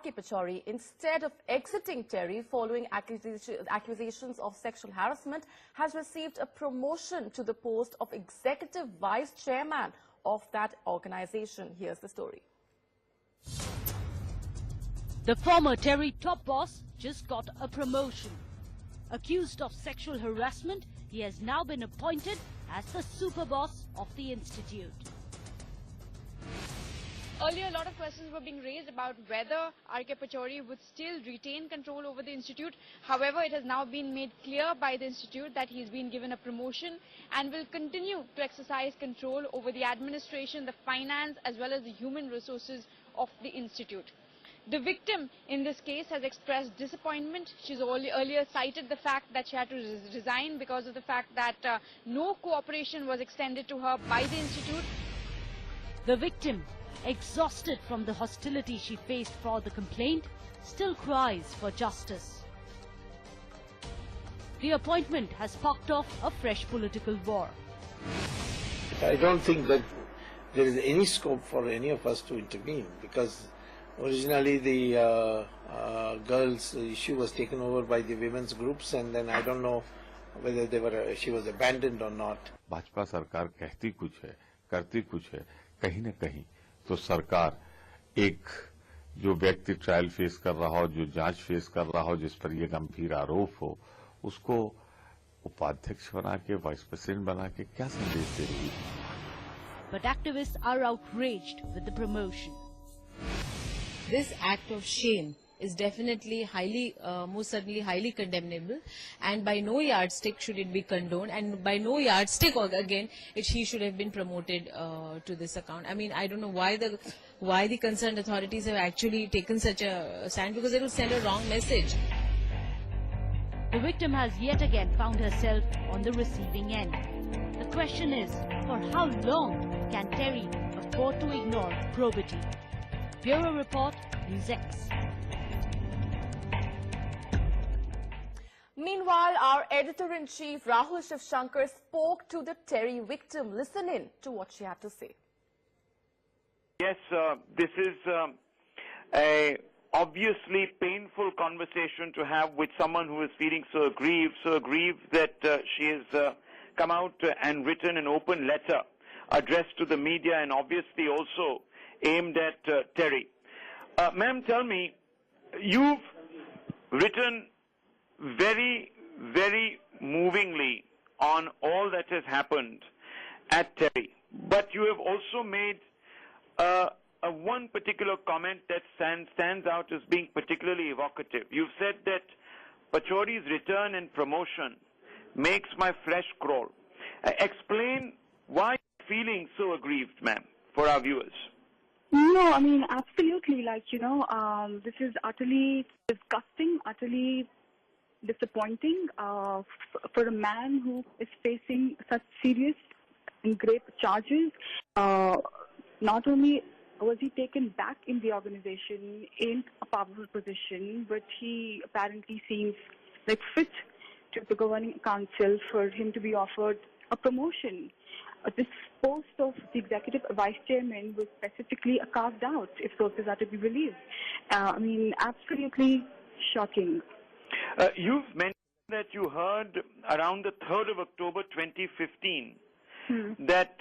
Pachauri, instead of exiting TERI following accusations of sexual harassment, has received a promotion to the post of Executive Vice Chairman of that organization. Here's the story. The former TERI top boss just got a promotion. Accused of sexual harassment, he has now been appointed as the super boss of the institute. Earlier, a lot of questions were being raised about whether R.K. Pachauri would still retain control over the institute. However, it has now been made clear by the institute that he's been given a promotion and will continue to exercise control over the administration, the finance, as well as the human resources of the institute. The victim in this case has expressed disappointment. She's earlier cited the fact that she had to resign because of the fact that no cooperation was extended to her by the institute. The victim, exhausted from the hostility she faced for the complaint, still cries for justice. The appointment has sparked off a fresh political war. I don't think that there is any scope for any of us to intervene, because originally the girls' issue was taken over by the women's groups, and then I don't know whether she was abandoned or not. Bhajpa सरकार कहती कुछ है, करती कुछ है, कहीं न कहीं तो सरकार एक जो व्यक्ति ट्रायल फेस कर रहा हो, जो जांच फेस कर रहा हो, जिस पर यह गंभीर आरोप हो, उसको उपाध्यक्ष बना के, वाइस प्रेसिडेंट बना के क्या संदेश दे रही है? But activists are outraged with the promotion. This act of shame is definitely most certainly highly condemnable, and by no yardstick should it be condoned, and by no yardstick again he should have been promoted to this account. I mean, I don't know why the concerned authorities have actually taken such a stand, because it will send a wrong message. The victim has yet again found herself on the receiving end. The question is, for how long can TERI afford to ignore probity? Bureau Report, NewsX. Meanwhile, our editor-in-chief Rahul Shivshankar spoke to the TERI victim. Listen in to what she had to say. Yes, this is a obviously painful conversation to have with someone who is feeling so aggrieved that she has come out and written an open letter addressed to the media and obviously also aimed at TERI. Ma'am, tell me, you've written very, very movingly on all that has happened at TERI, but you have also made one particular comment that stands out as being particularly evocative. You've said that Pachauri's return and promotion makes my flesh crawl. Explain why you're feeling so aggrieved, ma'am, for our viewers. No, I mean, absolutely. This is utterly disgusting, utterly disappointing for a man who is facing such serious and grave charges. Not only was he taken back in the organization in a powerful position, but he apparently seems like fit to the governing council for him to be offered a promotion. This post of the Executive Vice Chairman was specifically carved out, if sources are to be believed. I mean, absolutely shocking. You've mentioned that you heard around the 3rd of October 2015 that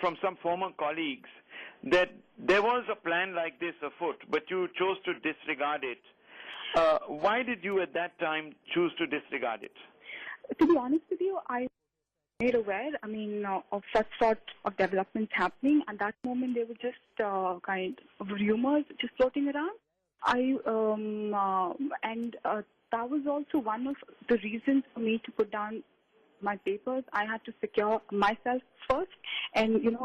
from some former colleagues that there was a plan like this afoot, but you chose to disregard it. Why did you at that time choose to disregard it? To be honest with you, I was made aware, of such sort of developments happening. At that moment, there were just kind of rumors just floating around. That was also one of the reasons for me to put down my papers. I had to secure myself first, and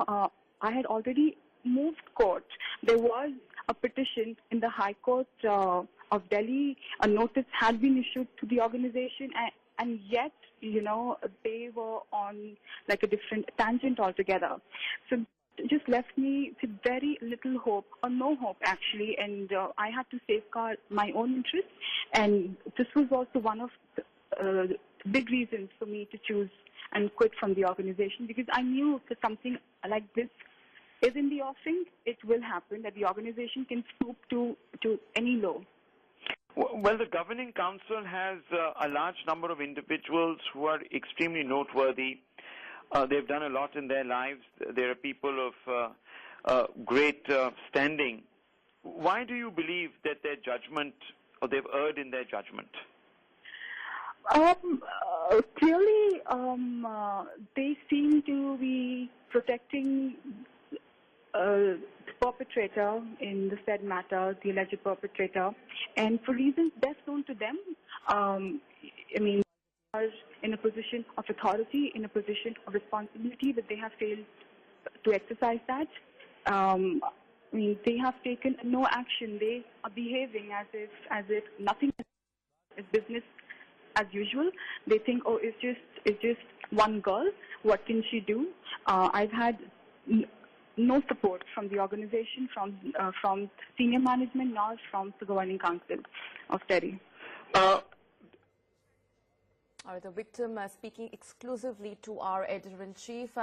I had already moved court. There was a petition in the High Court of Delhi. A notice had been issued to the organization, and yet, they were on like a different tangent altogether. So it just left me with very little hope, or no hope actually, and I had to safeguard my own interests. And this was also one of the big reasons for me to choose and quit from the organization, because I knew that something like this is in the offing, it will happen that the organization can stoop to any law. Well, the governing council has a large number of individuals who are extremely noteworthy. They've done a lot in their lives. They are people of great standing. Why do you believe that their judgment, or they've erred in their judgment? Clearly, they seem to be protecting the perpetrator in the said matter, the alleged perpetrator, and for reasons best known to them. I mean, are in a position of authority, in a position of responsibility, but they have failed to exercise that. I mean, they have taken no action. They are behaving as if nothing is business as usual. They think, oh, it's just one girl. What can she do? I've had no support from the organization, from senior management, nor from the governing council of TERI. All right, the victim speaking exclusively to our editor-in-chief.